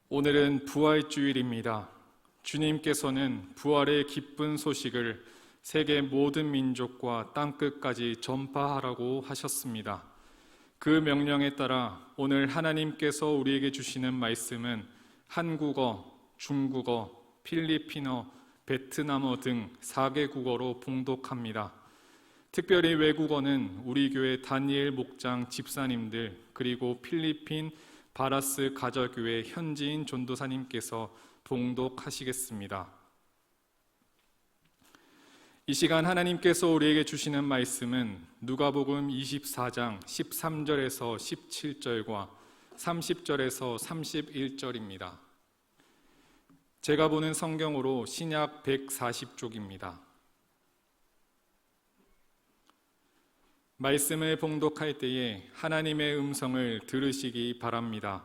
오늘은 부활주일입니다. 주님께서는 부활의 기쁜 소식을 세계 모든 민족과 땅끝까지 전파하라고 하셨습니다. 그 명령에 따라 오늘 하나님께서 우리에게 주시는 말씀은 한국어, 중국어, 필리핀어, 베트남어 등 4개 국어로 봉독합니다. 특별히 외국어는 우리 교회 다니엘 목장 집사님들 그리고 필리핀 바라스 가저교회 현지인 전도사님께서 봉독하시겠습니다. 이 시간 하나님께서 우리에게 주시는 말씀은 누가복음 24장 13절에서 17절과 30절에서 31절입니다. 제가 보는 성경으로 신약 140쪽입니다. 말씀을 봉독할 때에 하나님의 음성을 들으시기 바랍니다.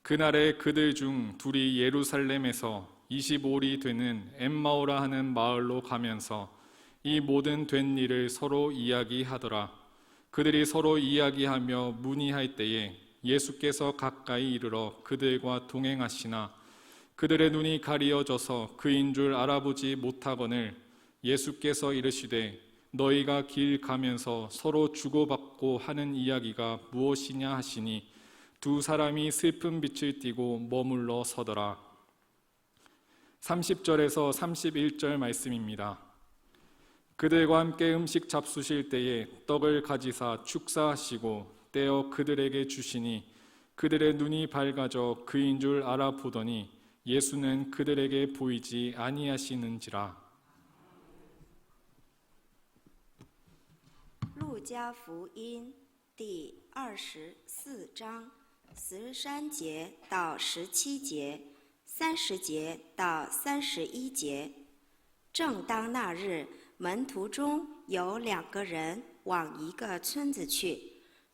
그날에 그들 중 둘이 예루살렘에서 25리 되는 엠마오라 하는 마을로 가면서 이 모든 된 일을 서로 이야기하더라. 그들이 서로 이야기하며 문의할 때에 예수께서 가까이 이르러 그들과 동행하시나 그들의 눈이 가리어져서 그인 줄 알아보지 못하거늘 예수께서 이르시되 너희가 길 가면서 서로 주고받고 하는 이야기가 무엇이냐 하시니 두 사람이 슬픈 빛을 띠고 머물러 서더라. 30절에서 31절 말씀입니다. 그들과 함께 음식 잡수실 때에 떡을 가지사 축사하시고 떼어 그들에게 주시니 그들의 눈이 밝아져 그인 줄 알아보더니 예수는 그들에게 보이지 아니하시는지라. 路加福音第24章13节到17节，30节到31节。正当那日，门徒中有2个人往一个村子去，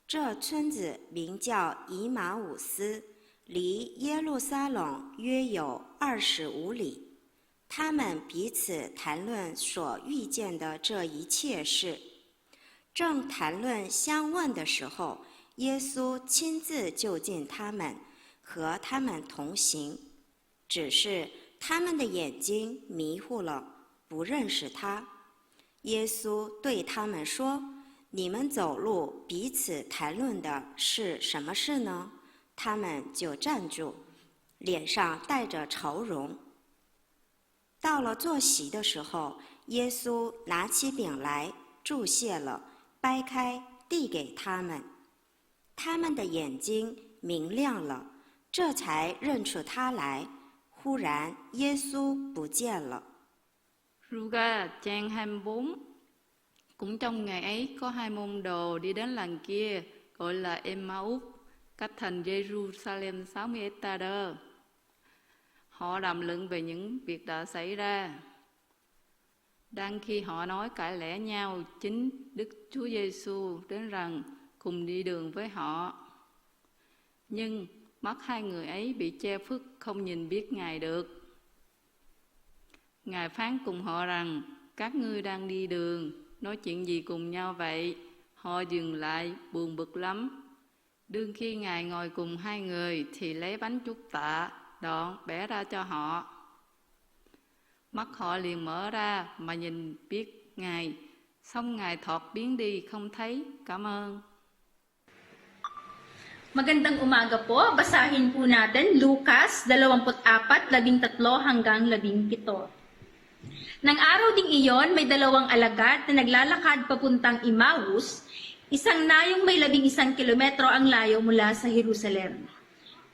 这村子名叫以马忤斯，离耶路撒冷约有25里。他们彼此谈论所遇见的这一切事。正谈论相问的时候，耶稣亲自就近他们，和他们同行，只是他们的眼睛迷糊了，不认识他。耶稣对他们说：“你们走路彼此谈论的是什么事呢？”他们就站住，脸上带着愁容。到了坐席的时候，耶稣拿起饼来，祝谢了，掰开递给他们，他们的眼睛明亮了，这才认出他来。忽然耶稣不见了。 Luca trang 24. Cũng trong ngày ấy có 2 môn đồ đi đến làng kia gọi là Emmaus, cách thành Jerusalem 60 hectare. Họ đàm luận về những việc đã xảy ra. Đang khi họ nói cãi lẽ nhau, chính Đức Chúa Giêsu đến rằng cùng đi đường với họ. Nhưng mắt 2 người ấy bị che khuất, không nhìn biết Ngài được. Ngài phán cùng họ rằng: các ngươi đang đi đường, nói chuyện gì cùng nhau vậy? Họ dừng lại, buồn bực lắm. Đương khi Ngài ngồi cùng 2 người thì lấy bánh chúc tạ, đoạn bẻ ra cho họ. Mắt họ liền mở ra mà nhìn biết Ngài, xong Ngài thọt biến đi không thấy. Cảm ơn. Magandang umaga po. Basahin po natin Lucas 24:13 hanggang 17. Nang araw ding iyon, may 2 alagad na naglalakad papuntang Emmaus, isang nayong may 11 kilometro ang layo mula sa Jerusalem.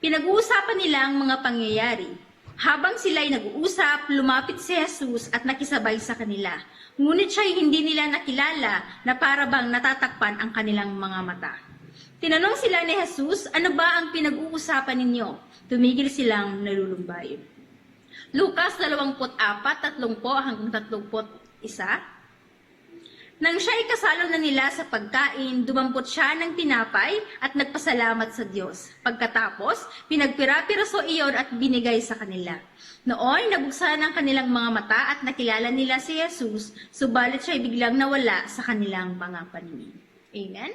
Pinag-uusapan nila ang mga pangyayari. Habang sila'y nag-uusap, lumapit si Jesus at nakisabay sa kanila. Ngunit siya'y hindi nila nakilala na para bang natatakpan ang kanilang mga mata. Tinanong sila ni Jesus, ano ba ang pinag-uusapan ninyo? Tumigil silang nalulumbay. Lucas 24:30 hanggang 31. Nang siya'y kasalo na nila sa pagkain, dumampot siya ng tinapay at nagpasalamat sa Diyos. Pagkatapos, pinagpira-piraso iyon at binigay sa kanila. Noon, nabuksan ang kanilang mga mata at nakilala nila si Jesus, subalit siya'y biglang nawala sa kanilang mga paningin. Amen?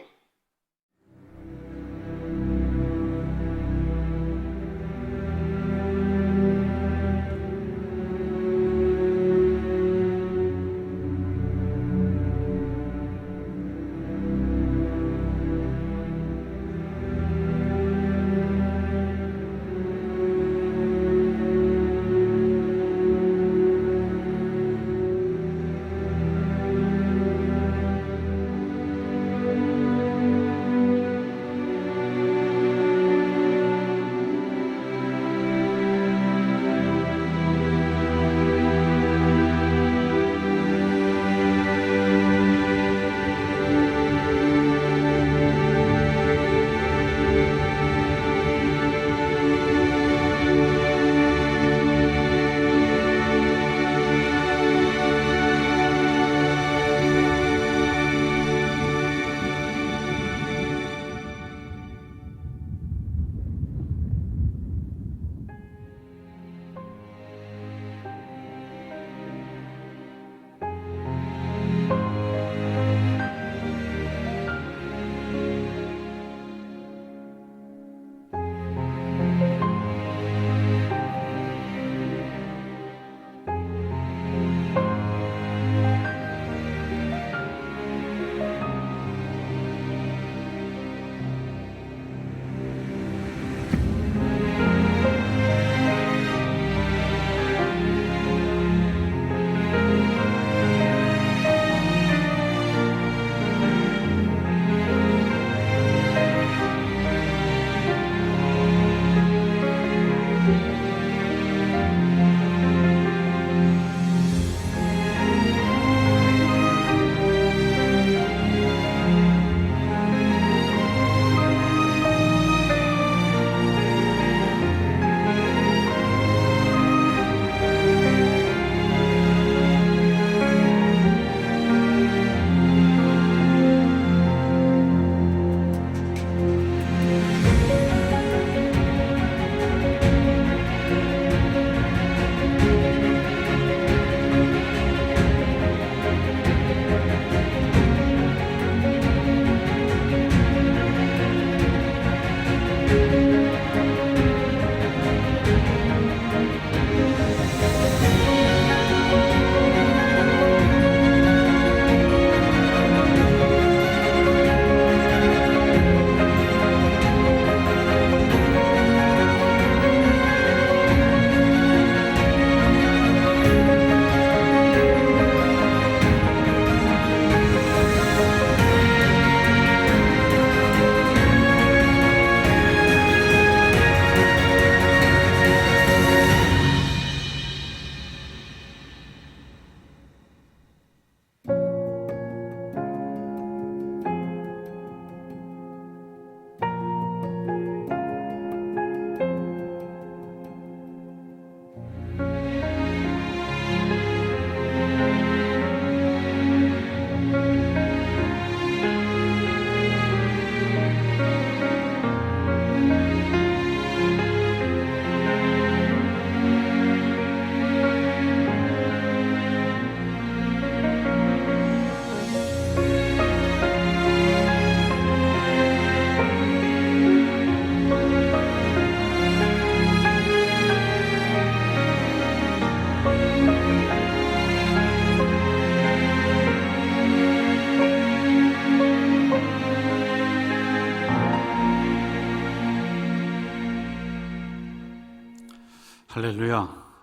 할렐루야.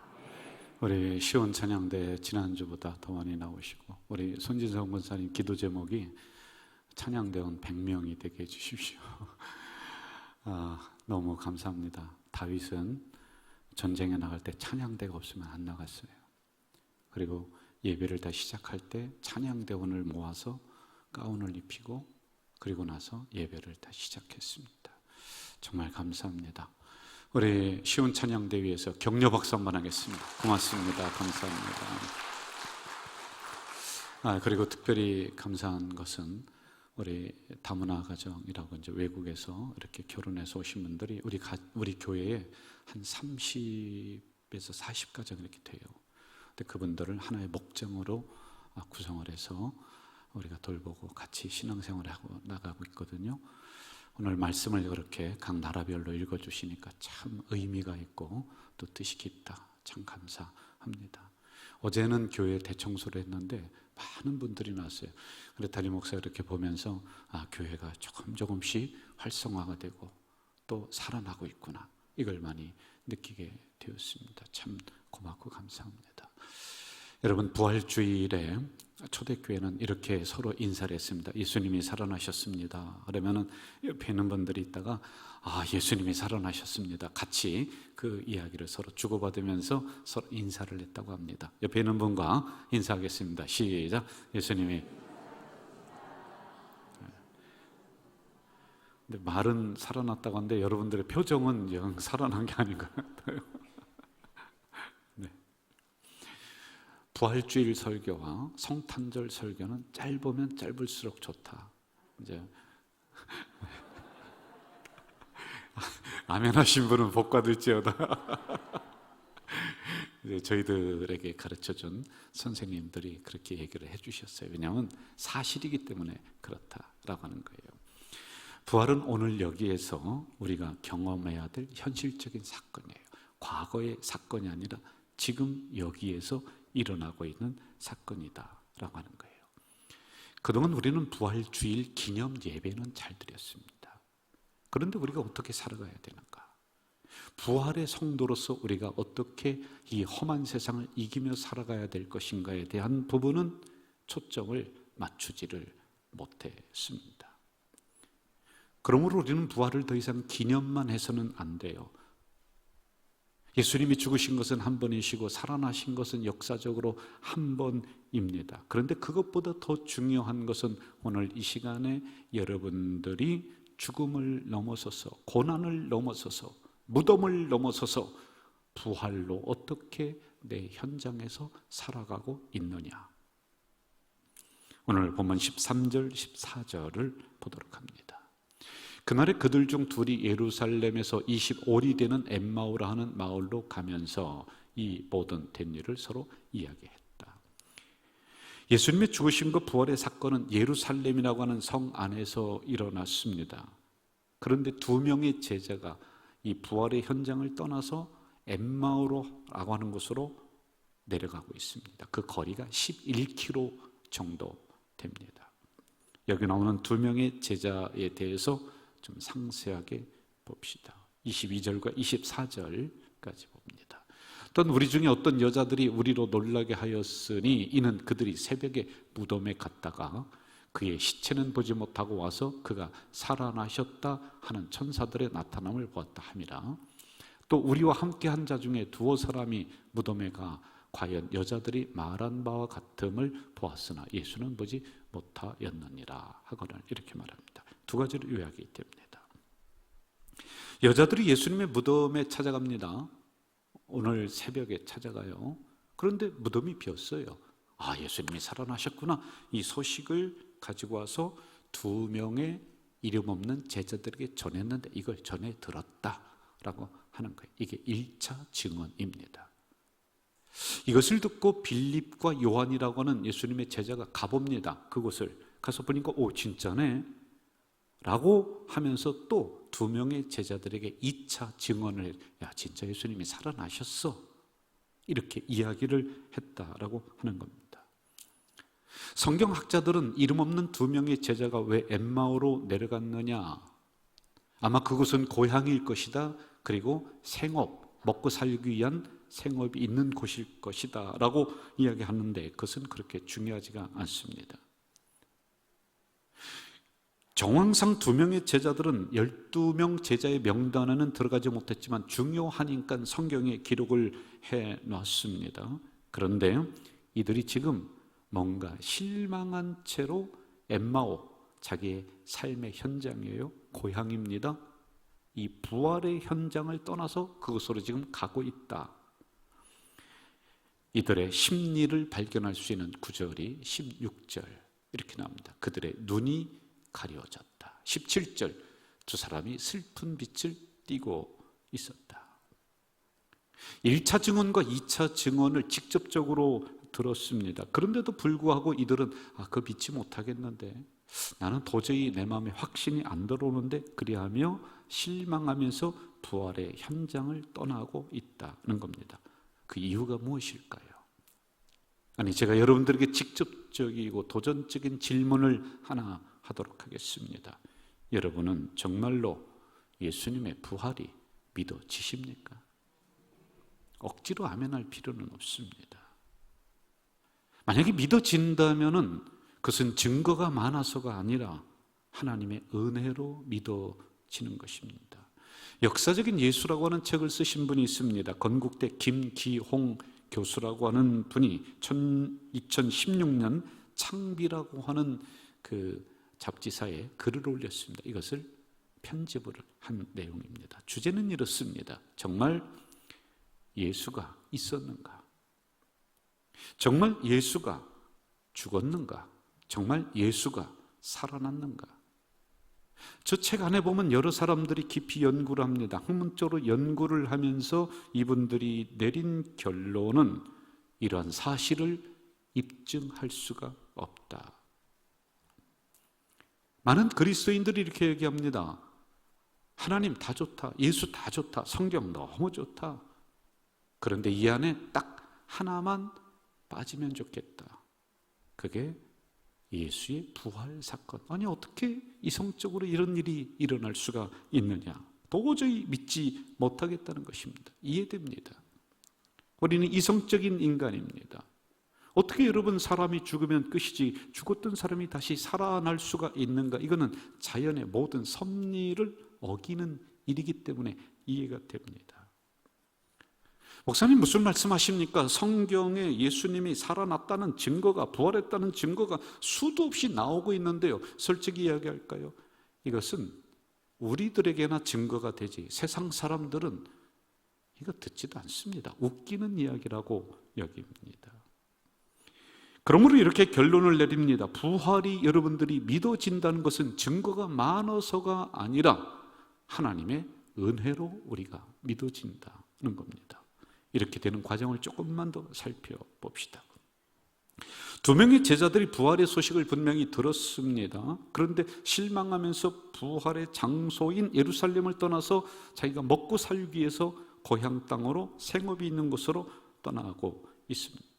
우리 시온 찬양대 지난주보다 더 많이 나오시고, 우리 손진성 권사님 기도 제목이 찬양대원 100명이 되게 해주십시오. 너무 감사합니다. 다윗은 전쟁에 나갈 때 찬양대가 없으면 안 나갔어요. 그리고 예배를 다 시작할 때 찬양대원을 모아서 가운을 입히고 그리고 나서 예배를 다 시작했습니다. 정말 감사합니다. 우리 시온 찬양대 위에서 격려 박수 한번 하겠습니다. 고맙습니다. 감사합니다. 그리고 특별히 감사한 것은 우리 다문화 가정이라고 이제 외국에서 이렇게 결혼해서 오신 분들이 우리 교회에 한 30에서 40가정 이렇게 돼요. 근데 그분들을 하나의 목장으로 구성을 해서 우리가 돌보고 같이 신앙생활을 하고 나가고 있거든요. 오늘 말씀을 그렇게 각 나라별로 읽어주시니까 참 의미가 있고 또 뜻이 깊다. 참 감사합니다. 어제는 교회 대청소를 했는데 많은 분들이 나왔어요. 그런데 담임 목사가 이렇게 보면서 교회가 조금씩 활성화가 되고 또 살아나고 있구나, 이걸 많이 느끼게 되었습니다. 참 고맙고 감사합니다. 여러분, 부활주일에 초대교회는 이렇게 서로 인사를 했습니다. 예수님이 살아나셨습니다. 그러면은 옆에 있는 분들이 있다가 예수님이 살아나셨습니다. 같이 그 이야기를 서로 주고받으면서 서로 인사를 했다고 합니다. 옆에 있는 분과 인사하겠습니다. 시작. 예수님이. 근데 말은 살아났다고 하는데 여러분들의 표정은 영 살아난 게 아닌 것 같아요. 부활주일 설교와 성탄절 설교는 짧으면 짧을수록 좋다. 이제 아멘 하신 분은 복 받을지어다. 이제 저희들에게 가르쳐준 선생님들이 그렇게 얘기를 해주셨어요. 왜냐하면 사실이기 때문에 그렇다라고 하는 거예요. 부활은 오늘 여기에서 우리가 경험해야 될 현실적인 사건이에요. 과거의 사건이 아니라 지금 여기에서 일어나고 있는 사건이다 라고 하는 거예요. 그동안 우리는 부활주일 기념 예배는 잘 드렸습니다. 그런데 우리가 어떻게 살아가야 되는가? 부활의 성도로서 우리가 어떻게 이 험한 세상을 이기며 살아가야 될 것인가에 대한 부분은 초점을 맞추지를 못했습니다. 그러므로 우리는 부활을 더 이상 기념만 해서는 안 돼요. 예수님이 죽으신 것은 한 번이시고 살아나신 것은 역사적으로 한 번입니다. 그런데 그것보다 더 중요한 것은 오늘 이 시간에 여러분들이 죽음을 넘어서서, 고난을 넘어서서, 무덤을 넘어서서 부활로 어떻게 내 현장에서 살아가고 있느냐. 오늘 본문 13절, 14절을 보도록 합니다. 그날에 그들 중 둘이 예루살렘에서 25리 되는 엠마오라 하는 마을로 가면서 이 모든 된 일을 서로 이야기했다. 예수님의 죽으심과 부활의 사건은 예루살렘이라고 하는 성 안에서 일어났습니다. 그런데 두 명의 제자가 이 부활의 현장을 떠나서 엠마오라고 하는 곳으로 내려가고 있습니다. 그 거리가 11km 정도 됩니다. 여기 나오는 두 명의 제자에 대해서 좀 상세하게 봅시다. 22절과 24절까지 봅니다. 또한 우리 중에 어떤 여자들이 우리로 놀라게 하였으니 이는 그들이 새벽에 무덤에 갔다가 그의 시체는 보지 못하고 와서 그가 살아나셨다 하는 천사들의 나타남을 보았다 함이라. 또 우리와 함께 한 자 중에 두어 사람이 무덤에 가 과연 여자들이 말한 바와 같음을 보았으나 예수는 보지 못하였느니라 하거늘 이렇게 말합니다. 두 가지를 요약이 됩니다. 여자들이 예수님의 무덤에 찾아갑니다. 오늘 새벽에 찾아가요. 그런데 무덤이 비었어요. 예수님이 살아나셨구나. 이 소식을 가지고 와서 두 명의 이름 없는 제자들에게 전했는데 이걸 전해 들었다라고 하는 거예요. 이게 1차 증언입니다. 이것을 듣고 빌립과 요한이라고 하는 예수님의 제자가 가봅니다. 그곳을 가서 보니까 진짜네 라고 하면서 또 두 명의 제자들에게 2차 증언을 해요. 진짜 예수님이 살아나셨어. 이렇게 이야기를 했다라고 하는 겁니다. 성경학자들은 이름 없는 두 명의 제자가 왜 엠마오로 내려갔느냐, 아마 그곳은 고향일 것이다. 그리고 생업, 먹고 살기 위한 생업이 있는 곳일 것이다 라고 이야기하는데 그것은 그렇게 중요하지가 않습니다. 정황상 2명의 제자들은 12명 제자의 명단에는 들어가지 못했지만 중요하니까 성경에 기록을 해놨습니다. 그런데 이들이 지금 뭔가 실망한 채로 엠마오, 자기의 삶의 현장이에요. 고향입니다. 이 부활의 현장을 떠나서 그곳으로 지금 가고 있다. 이들의 심리를 발견할 수 있는 구절이 16절 이렇게 나옵니다. 그들의 눈이 가려졌다. 17절, 두 사람이 슬픈 빛을 띠고 있었다. 1차 증언과 2차 증언을 직접적으로 들었습니다. 그런데도 불구하고 이들은 그거 믿지 못하겠는데, 나는 도저히 내 마음에 확신이 안 들어오는데, 그리하며 실망하면서 부활의 현장을 떠나고 있다는 겁니다. 그 이유가 무엇일까요? 아니, 제가 여러분들에게 직접적이고 도전적인 질문을 하나 하도록 하겠습니다. 여러분은 정말로 예수님의 부활이 믿어지십니까? 억지로 아멘할 필요는 없습니다. 만약에 믿어진다면은 그것은 증거가 많아서가 아니라 하나님의 은혜로 믿어지는 것입니다. 역사적인 예수라고 하는 책을 쓰신 분이 있습니다. 건국대 김기홍 교수라고 하는 분이 2016년 창비라고 하는 그 잡지사에 글을 올렸습니다. 이것을 편집을 한 내용입니다. 주제는 이렇습니다. 정말 예수가 있었는가? 정말 예수가 죽었는가? 정말 예수가 살아났는가? 저 책 안에 보면 여러 사람들이 깊이 연구를 합니다. 학문적으로 연구를 하면서 이분들이 내린 결론은 이러한 사실을 입증할 수가 없다. 많은 그리스도인들이 이렇게 얘기합니다. 하나님 다 좋다. 예수 다 좋다. 성경 너무 좋다. 그런데 이 안에 딱 하나만 빠지면 좋겠다. 그게 예수의 부활 사건. 아니, 어떻게 이성적으로 이런 일이 일어날 수가 있느냐? 도저히 믿지 못하겠다는 것입니다. 이해됩니다. 우리는 이성적인 인간입니다. 어떻게 여러분 사람이 죽으면 끝이지 죽었던 사람이 다시 살아날 수가 있는가? 이거는 자연의 모든 섭리를 어기는 일이기 때문에 이해가 됩니다. 목사님 무슨 말씀하십니까? 성경에 예수님이 살아났다는 증거가, 부활했다는 증거가 수도 없이 나오고 있는데요. 솔직히 이야기할까요? 이것은 우리들에게나 증거가 되지 세상 사람들은 이거 듣지도 않습니다. 웃기는 이야기라고 여깁니다. 그러므로 이렇게 결론을 내립니다. 부활이 여러분들이 믿어진다는 것은 증거가 많아서가 아니라 하나님의 은혜로 우리가 믿어진다는 겁니다. 이렇게 되는 과정을 조금만 더 살펴봅시다. 2명의 제자들이 부활의 소식을 분명히 들었습니다. 그런데 실망하면서 부활의 장소인 예루살렘을 떠나서 자기가 먹고 살기 위해서 고향 땅으로 생업이 있는 곳으로 떠나고 있습니다.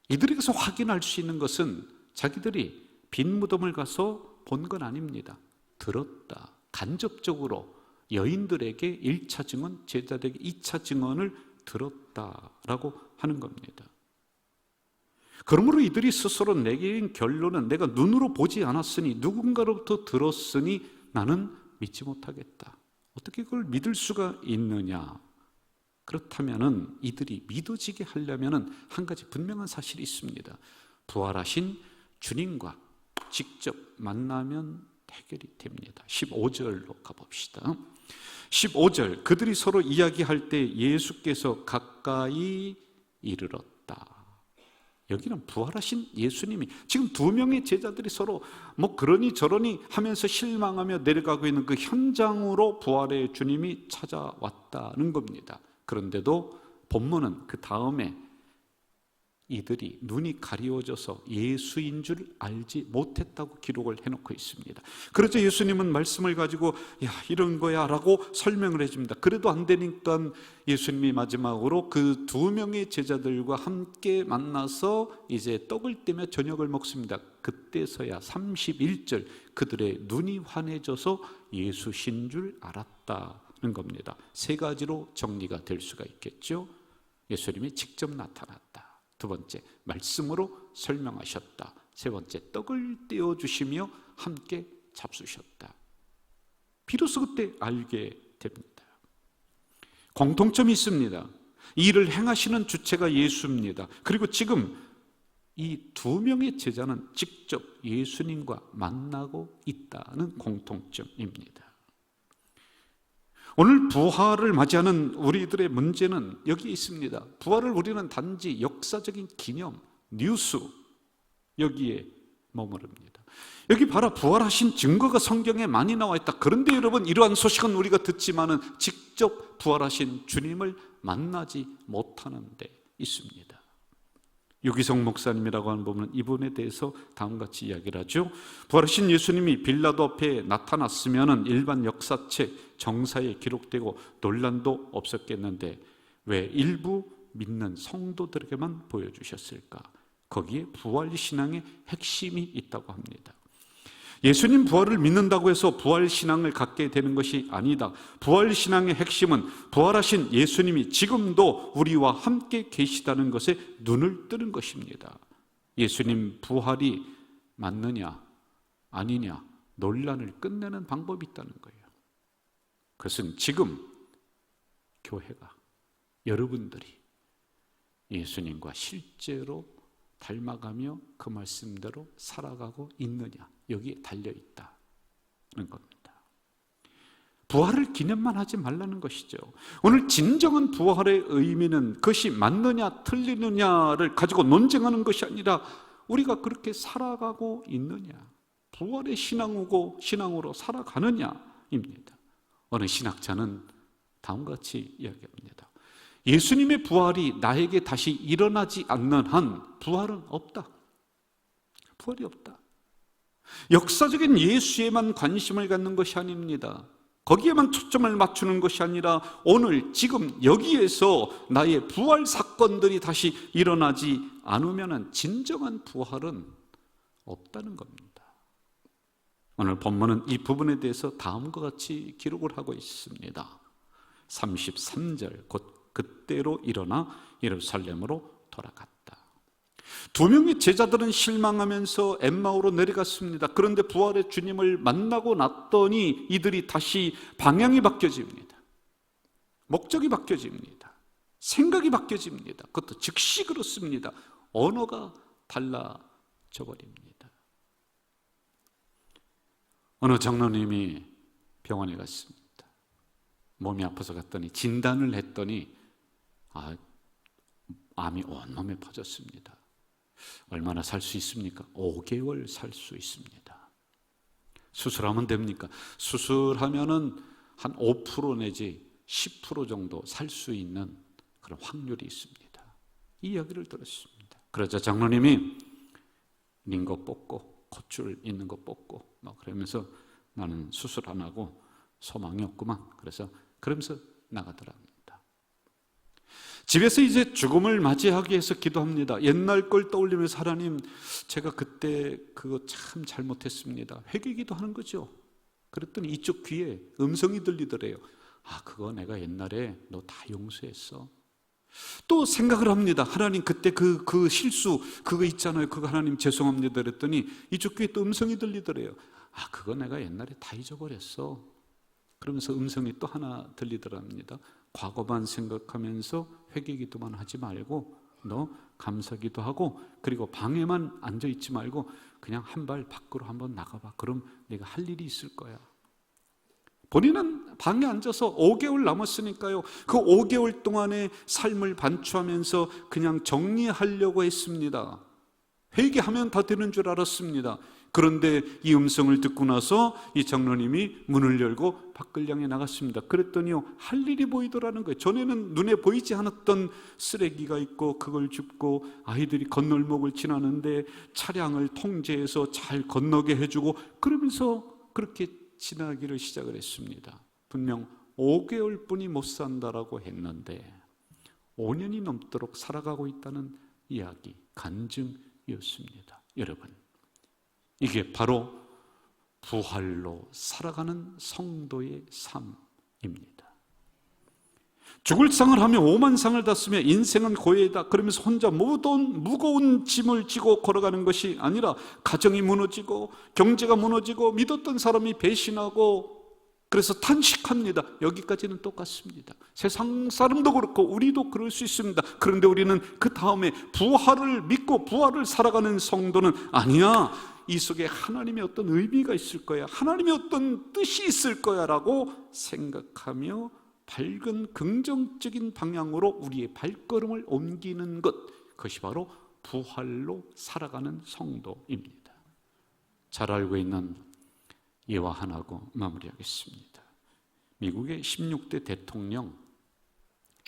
이들이 가서 확인할 수 있는 것은 자기들이 빈 무덤을 가서 본 건 아닙니다. 들었다. 간접적으로 여인들에게 1차 증언, 제자들에게 2차 증언을 들었다라고 하는 겁니다. 그러므로 이들이 스스로 내린 결론은 내가 눈으로 보지 않았으니 누군가로부터 들었으니 나는 믿지 못하겠다. 어떻게 그걸 믿을 수가 있느냐? 그렇다면은 이들이 믿어지게 하려면은 한 가지 분명한 사실이 있습니다. 부활하신 주님과 직접 만나면 해결이 됩니다. 15절로 가봅시다. 15절, 그들이 서로 이야기할 때 예수께서 가까이 이르렀다. 여기는 부활하신 예수님이, 지금 2명의 제자들이 서로 뭐 그러니 저러니 하면서 실망하며 내려가고 있는 그 현장으로 부활의 주님이 찾아왔다는 겁니다. 그런데도 본문은 그 다음에 이들이 눈이 가리워져서 예수인 줄 알지 못했다고 기록을 해놓고 있습니다. 그래서 예수님은 말씀을 가지고 야, 이런 거야 라고 설명을 해줍니다. 그래도 안 되니까 예수님이 마지막으로 그 2명의 제자들과 함께 만나서 이제 떡을 떼며 저녁을 먹습니다. 그때서야 31절, 그들의 눈이 환해져서 예수신 줄 알았다 겁니다. 세 가지로 정리가 될 수가 있겠죠. 예수님이 직접 나타났다. 두 번째, 말씀으로 설명하셨다. 세 번째, 떡을 떼어주시며 함께 잡수셨다. 비로소 그때 알게 됩니다. 공통점이 있습니다. 이 일을 행하시는 주체가 예수입니다. 그리고 지금 이 두 명의 제자는 직접 예수님과 만나고 있다는 공통점입니다. 오늘 부활을 맞이하는 우리들의 문제는 여기에 있습니다. 부활을 우리는 단지 역사적인 기념, 뉴스, 여기에 머무릅니다. 여기 봐라, 부활하신 증거가 성경에 많이 나와 있다. 그런데 여러분, 이러한 소식은 우리가 듣지만은 직접 부활하신 주님을 만나지 못하는 데 있습니다. 유기성 목사님이라고 하는 분은 이분에 대해서 다음과 같이 이야기를 하죠. 부활하신 예수님이 빌라도 앞에 나타났으면 일반 역사책 정사에 기록되고 논란도 없었겠는데 왜 일부 믿는 성도들에게만 보여주셨을까? 거기에 부활신앙의 핵심이 있다고 합니다. 예수님 부활을 믿는다고 해서 부활신앙을 갖게 되는 것이 아니다. 부활신앙의 핵심은 부활하신 예수님이 지금도 우리와 함께 계시다는 것에 눈을 뜨는 것입니다. 예수님 부활이 맞느냐 아니냐 논란을 끝내는 방법이 있다는 거예요. 그것은 지금 교회가, 여러분들이 예수님과 실제로 닮아가며 그 말씀대로 살아가고 있느냐, 여기에 달려있다는 겁니다. 부활을 기념만 하지 말라는 것이죠. 오늘 진정한 부활의 의미는 그것이 맞느냐 틀리느냐를 가지고 논쟁하는 것이 아니라 우리가 그렇게 살아가고 있느냐, 부활의 신앙으로 살아가느냐입니다. 어느 신학자는 다음과 같이 이야기합니다. 예수님의 부활이 나에게 다시 일어나지 않는 한 부활은 없다. 부활이 없다. 역사적인 예수에만 관심을 갖는 것이 아닙니다. 거기에만 초점을 맞추는 것이 아니라 오늘 지금 여기에서 나의 부활 사건들이 다시 일어나지 않으면 진정한 부활은 없다는 겁니다. 오늘 본문은 이 부분에 대해서 다음과 같이 기록을 하고 있습니다. 33절, 곧 그때로 일어나 예루살렘으로 돌아갔다. 두 명의 제자들은 실망하면서 엠마오로 내려갔습니다. 그런데 부활의 주님을 만나고 났더니 이들이 다시 방향이 바뀌어집니다. 목적이 바뀌어집니다. 생각이 바뀌어집니다. 그것도 즉시 그렇습니다. 언어가 달라져 버립니다. 어느 장로님이 병원에 갔습니다. 몸이 아파서 갔더니 진단을 했더니 암이 온몸에 퍼졌습니다. 얼마나 살 수 있습니까? 5개월 살 수 있습니다. 수술하면 됩니까? 수술하면은 한 5% 내지 10% 정도 살 수 있는 그런 확률이 있습니다. 이 이야기를 들었습니다. 그러자 장로님이 있는 거 뽑고 콧줄 있는 거 뽑고 막 그러면서 나는 수술 안 하고 소망이 없구만. 그러면서 나가더랍니다. 집에서 이제 죽음을 맞이하기 위해서 기도합니다. 옛날 걸 떠올리면서 하나님, 제가 그때 그거 참 잘못했습니다. 회개기도 하는 거죠. 그랬더니 이쪽 귀에 음성이 들리더래요. 그거 내가 옛날에 너 다 용서했어. 또 생각을 합니다. 하나님, 그때 그 실수 그거 있잖아요. 그거 하나님 죄송합니다. 그랬더니 이쪽 귀에 또 음성이 들리더래요. 그거 내가 옛날에 다 잊어버렸어. 그러면서 음성이 또 하나 들리더랍니다. 과거만 생각하면서 회개기도만 하지 말고 너 감사기도 하고 그리고 방에만 앉아있지 말고 그냥 한 발 밖으로 한번 나가봐. 그럼 내가 할 일이 있을 거야. 본인은 방에 앉아서 5개월 남았으니까요. 그 5개월 동안의 삶을 반추하면서 그냥 정리하려고 했습니다. 회개하면 다 되는 줄 알았습니다. 그런데 이 음성을 듣고 나서 이 장로님이 문을 열고 밖을 향해 나갔습니다. 그랬더니요, 할 일이 보이더라는 거예요. 전에는 눈에 보이지 않았던 쓰레기가 있고 그걸 줍고 아이들이 건널목을 지나는데 차량을 통제해서 잘 건너게 해주고 그러면서 그렇게 지나기를 시작을 했습니다. 분명 5개월 뿐이 못 산다라고 했는데 5년이 넘도록 살아가고 있다는 이야기, 간증이었습니다. 여러분, 이게 바로 부활로 살아가는 성도의 삶입니다. 죽을 상을 하며 오만 상을 다 쓰며 인생은 고해이다 그러면서 혼자 무거운 짐을 지고 걸어가는 것이 아니라 가정이 무너지고 경제가 무너지고 믿었던 사람이 배신하고 그래서 탄식합니다. 여기까지는 똑같습니다. 세상 사람도 그렇고 우리도 그럴 수 있습니다. 그런데 우리는 그 다음에 부활을 믿고 부활을 살아가는 성도는 아니야, 이 속에 하나님의 어떤 의미가 있을 거야, 하나님의 어떤 뜻이 있을 거야 라고 생각하며 밝은 긍정적인 방향으로 우리의 발걸음을 옮기는 것, 그것이 바로 부활로 살아가는 성도입니다. 잘 알고 있는 예화 하나고 마무리하겠습니다. 미국의 16대 대통령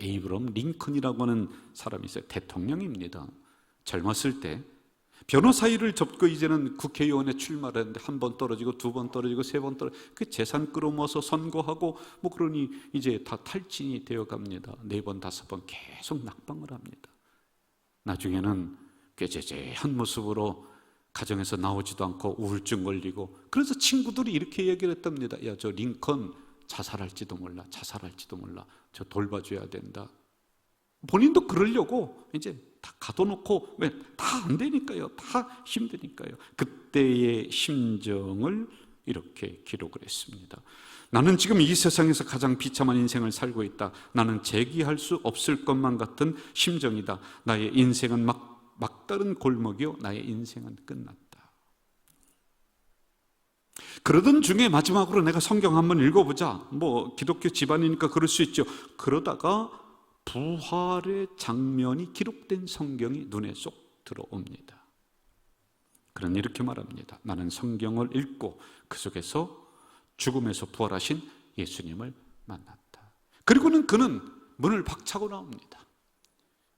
에이브럼 링컨이라고 하는 사람이 있어요. 대통령입니다. 젊었을 때 변호사 일을 접고 이제는 국회의원에 출마를 했는데 한 번 떨어지고 두 번 떨어지고 세 번 떨어지고 그 재산 끌어모아서 선거하고 그러니 이제 다 탈진이 되어 갑니다. 네 번 다섯 번 계속 낙방을 합니다. 나중에는 꾀죄죄한 모습으로 가정에서 나오지도 않고 우울증 걸리고, 그래서 친구들이 이렇게 얘기를 했답니다. 야, 저 링컨 자살할지도 몰라, 자살할지도 몰라, 저 돌봐줘야 된다. 본인도 그러려고 이제 다 가둬놓고, 왜? 다 안 되니까요, 다 힘드니까요. 그때의 심정을 이렇게 기록을 했습니다. 나는 지금 이 세상에서 가장 비참한 인생을 살고 있다. 나는 재기할 수 없을 것만 같은 심정이다. 나의 인생은 막다른 골목이요, 나의 인생은 끝났다. 그러던 중에 마지막으로 내가 성경 한번 읽어보자, 기독교 집안이니까 그럴 수 있죠. 그러다가 부활의 장면이 기록된 성경이 눈에 쏙 들어옵니다. 그는 이렇게 말합니다. 나는 성경을 읽고 그 속에서 죽음에서 부활하신 예수님을 만났다. 그리고는 그는 문을 박차고 나옵니다.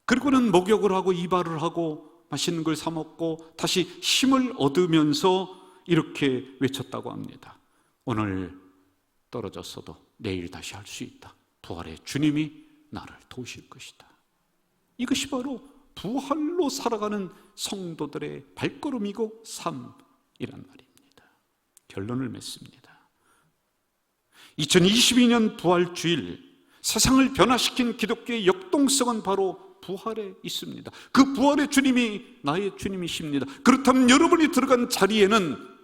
그리고는 목욕을 하고 이발을 하고 맛있는 걸 사 먹고 다시 힘을 얻으면서 이렇게 외쳤다고 합니다. 오늘 떨어졌어도 내일 다시 할 수 있다. 부활의 주님이 나를 도우실 것이다. 이것이 바로 부활로 살아가는 성도들의 발걸음이고 삶이란 말입니다. 결론을 맺습니다. 2022년 부활주일, 세상을 변화시킨 기독교의 역동성은 바로 부활에 있습니다. 그 부활의 주님이 나의 주님이십니다. 그렇다면 여러분이 들어간 자리에는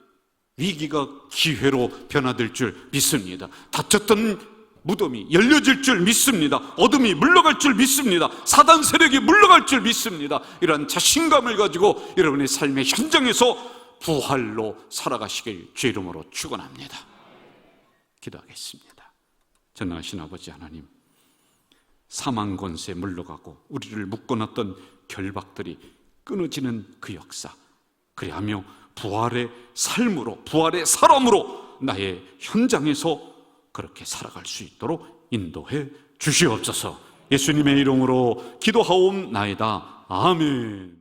위기가 기회로 변화될 줄 믿습니다. 닫혔던 무덤이 열려질 줄 믿습니다. 어둠이 물러갈 줄 믿습니다. 사단 세력이 물러갈 줄 믿습니다. 이러한 자신감을 가지고 여러분의 삶의 현장에서 부활로 살아가시길 주의 이름으로 축원합니다. 기도하겠습니다. 전능하신 아버지 하나님, 사망 권세 물러가고 우리를 묶어놨던 결박들이 끊어지는 그 역사, 그리하며 부활의 삶으로, 부활의 사람으로 나의 현장에서 그렇게 살아갈 수 있도록 인도해 주시옵소서. 예수님의 이름으로 기도하옵나이다. 아멘.